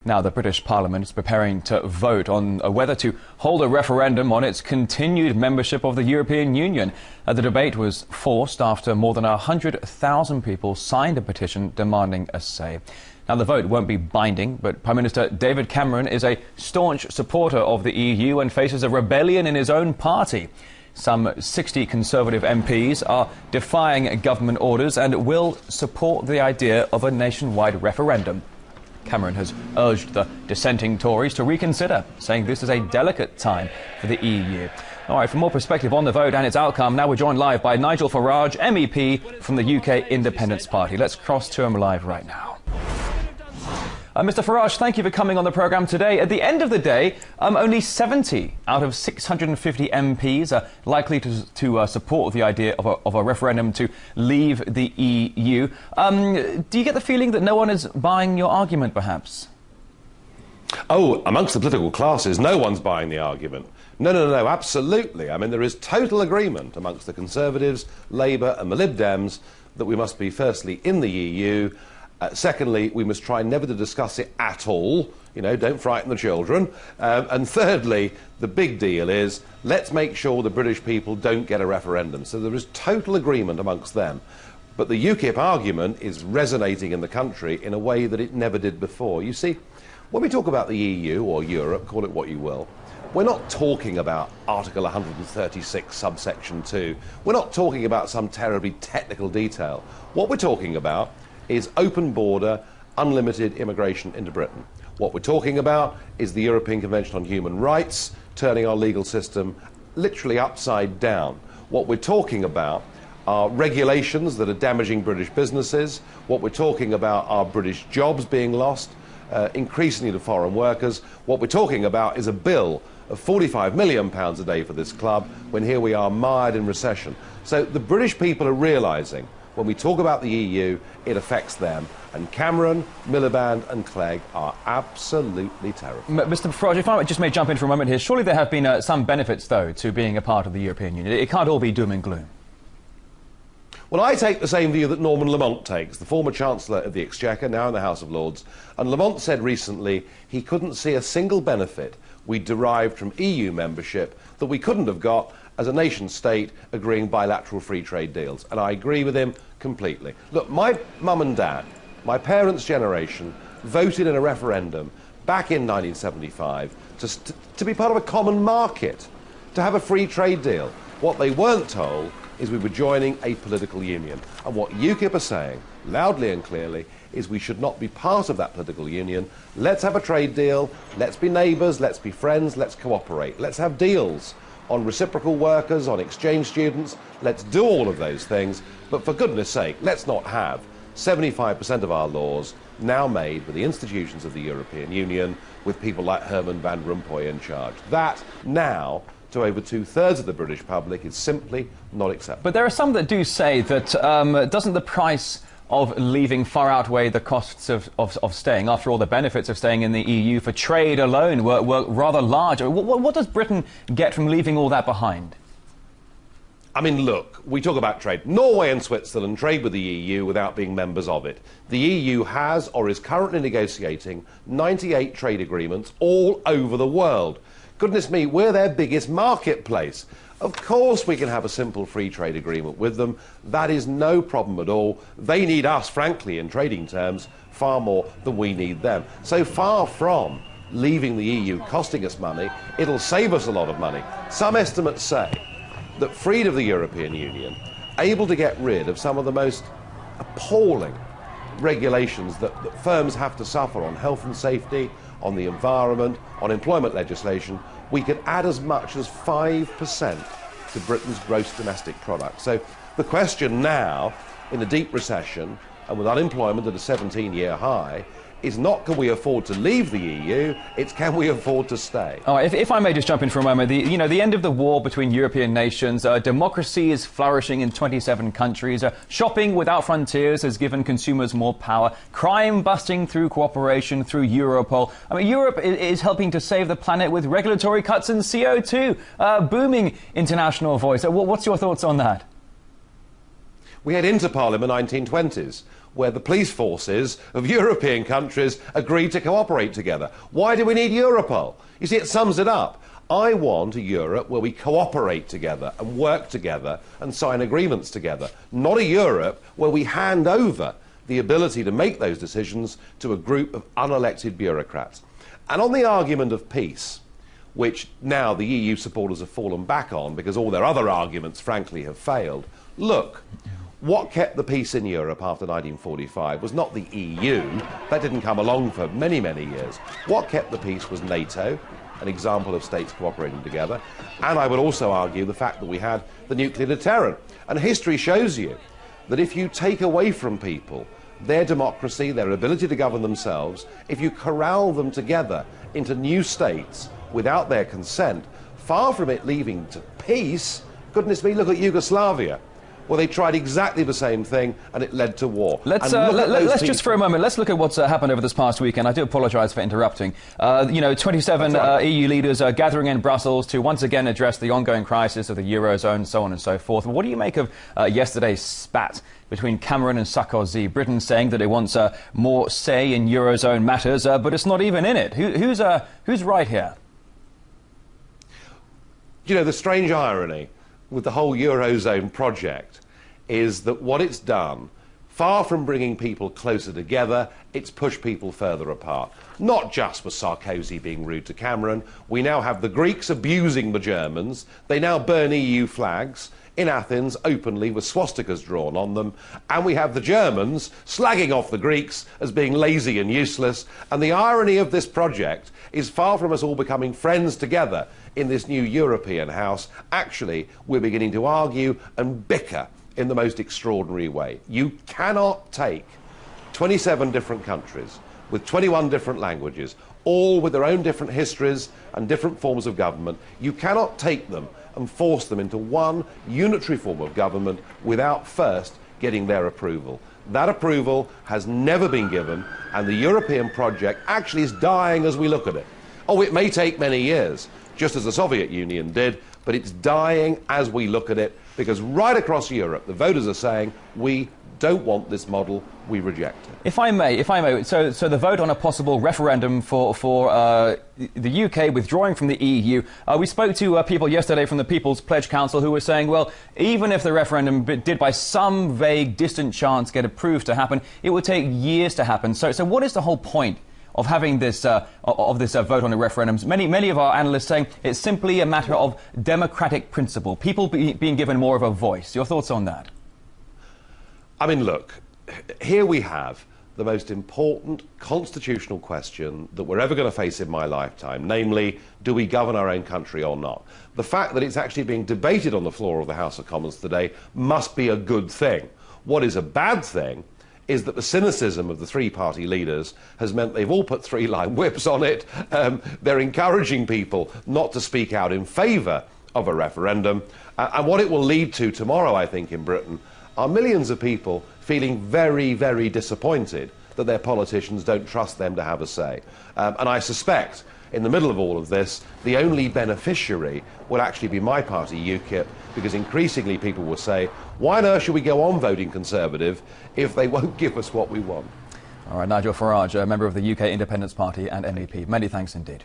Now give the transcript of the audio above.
Now, the British Parliament is preparing to vote on whether to hold a referendum on its continued membership of the European Union. The debate was forced after more than 100,000 people signed a petition demanding a say. Now, the vote won't be binding, but Prime Minister David Cameron is a staunch supporter of the EU and faces a rebellion in his own party. Some 60 Conservative MPs are defying government orders and will support the idea of a nationwide referendum. Cameron has urged the dissenting Tories to reconsider, saying this is a delicate time for the EU. All right, for more perspective on the vote and its outcome, now we're joined live by N.Farage, MEP from the UK Independence Party. Let's cross to him live right now. Mr. Farage, thank you for coming on the programme today. At the end of the day, only 70 out of 650 MPs are likely to support the idea of a referendum to leave the EU. Do you get the feeling that no one is buying your argument, perhaps? Oh, amongst the political classes, no one's buying the argument. No, absolutely. I mean, there is total agreement amongst the Conservatives, Labour and the Lib Dems that we must be, firstly, in the EU. Secondly, we must try never to discuss it at all. You know, don't frighten the children. And thirdly, the big deal is, let's make sure the British people don't get a referendum. So there is total agreement amongst them. But the UKIP argument is resonating in the country in a way that it never did before. You see, when we talk about the EU or Europe, call it what you will, we're not talking about Article 136, subsection 2. We're not talking about some terribly technical detail. What we're talking about is open border, unlimited immigration into Britain. What we're talking about is the European Convention on Human Rights, turning our legal system literally upside down. What we're talking about are regulations that are damaging British businesses. What we're talking about are British jobs being lost, increasingly to foreign workers. What we're talking about is a bill of £45 million a day for this club, when here we are mired in recession. So the British people are realising when we talk about the EU, it affects them. And Cameron, Miliband and Clegg are absolutely terrified. Mr. Farage, if I just may jump in for a moment here, surely there have been some benefits, though, to being a part of the European Union. It can't all be doom and gloom. Well, I take the same view that Norman Lamont takes, the former Chancellor of the Exchequer, now in the House of Lords. And Lamont said recently he couldn't see a single benefit we derived from EU membership that we couldn't have got as a nation-state agreeing bilateral free trade deals. And I agree with him completely. Look, my mum and dad, my parents' generation, voted in a referendum back in 1975 to be part of a common market, to have a free trade deal. What they weren't told is we were joining a political union. And what UKIP are saying, loudly and clearly, is we should not be part of that political union. Let's have a trade deal, let's be neighbours, let's be friends, let's cooperate. Let's have deals on reciprocal workers, on exchange students. Let's do all of those things. But for goodness sake, let's not have 75% of our laws now made with the institutions of the European Union, with people like Herman Van Rompuy in charge. That now, to over two-thirds of the British public, is simply not acceptable. But there are some that do say that doesn't the price of leaving far outweigh the costs of staying? After all, the benefits of staying in the EU for trade alone were rather large. What does Britain get from leaving all that behind? I mean, look, we talk about trade. Norway and Switzerland trade with the EU without being members of it. The EU has or is currently negotiating 98 trade agreements all over the world. Goodness me, we're their biggest marketplace. Of course we can have a simple free trade agreement with them. That is no problem at all. They need us, frankly, in trading terms, far more than we need them. So far from leaving the EU costing us money, it'll save us a lot of money. Some estimates say that freed of the European Union, able to get rid of some of the most appalling regulations that firms have to suffer on health and safety, on the environment, on employment legislation, we could add as much as 5% to Britain's gross domestic product. So the question now, in a deep recession and with unemployment at a 17-year high, is not can we afford to leave the EU, it's can we afford to stay. Oh, if I may just jump in for a moment, the end of the war between European nations, democracy is flourishing in 27 countries, shopping without frontiers has given consumers more power, crime busting through cooperation through Europol. I mean, Europe is helping to save the planet with regulatory cuts in CO2, booming international voice. What's your thoughts on that? We head into Parliament in the 1920s, where the police forces of European countries agreed to cooperate together. Why do we need Europol? You see, it sums it up. I want a Europe where we cooperate together and work together and sign agreements together, not a Europe where we hand over the ability to make those decisions to a group of unelected bureaucrats. And on the argument of peace, which now the EU supporters have fallen back on because all their other arguments, frankly, have failed, look, what kept the peace in Europe after 1945 was not the EU. That didn't come along for many, many years. What kept the peace was NATO, an example of states cooperating together, and I would also argue the fact that we had the nuclear deterrent. And history shows you that if you take away from people their democracy, their ability to govern themselves, if you corral them together into new states without their consent, far from it leading to peace, goodness me, look at Yugoslavia. Well, they tried exactly the same thing, and it led to war. Let's just for a moment, let's look at what's happened over this past weekend. I do apologise for interrupting. 27 right. EU leaders are gathering in Brussels to once again address the ongoing crisis of the Eurozone, so on and so forth. What do you make of yesterday's spat between Cameron and Sarkozy? Britain saying that it wants more say in Eurozone matters, but it's not even in it. Who's right here? You know, the strange irony with the whole Eurozone project is that what it's done, far from bringing people closer together, it's pushed people further apart. Not just with Sarkozy being rude to Cameron. We now have the Greeks abusing the Germans. They now burn EU flags in Athens openly with swastikas drawn on them. And we have the Germans slagging off the Greeks as being lazy and useless. And the irony of this project is far from us all becoming friends together in this new European house. Actually, we're beginning to argue and bicker in the most extraordinary way. You cannot take 27 different countries with 21 different languages, all with their own different histories and different forms of government. You cannot take them and force them into one unitary form of government without first getting their approval. That approval has never been given, and the European project actually is dying as we look at it. Oh, it may take many years, just as the Soviet Union did, but it's dying as we look at it, because right across Europe, the voters are saying, we don't want this model, we reject it. If I may, so the vote on a possible referendum for the UK withdrawing from the EU, we spoke to people yesterday from the People's Pledge Council who were saying, well, even if the referendum did by some vague, distant chance get approved to happen, it would take years to happen. So what is the whole point of having this vote on the referendums? Many of our analysts saying it's simply a matter of democratic principle, people being given more of a voice. Your thoughts on that? I mean, look, here we have the most important constitutional question that we're ever going to face in my lifetime, namely, do we govern our own country or not? The fact that it's actually being debated on the floor of the House of Commons today must be a good thing. What is a bad thing is that the cynicism of the three-party leaders has meant they've all put three-line whips on it. They're encouraging people not to speak out in favour of a referendum. And what it will lead to tomorrow, I think, in Britain, are millions of people feeling very, very disappointed that their politicians don't trust them to have a say. And I suspect, in the middle of all of this, the only beneficiary will actually be my party, UKIP, because increasingly people will say, why on earth should we go on voting Conservative if they won't give us what we want? All right, N.Farage, a member of the UK Independence Party and MEP. Many thanks indeed.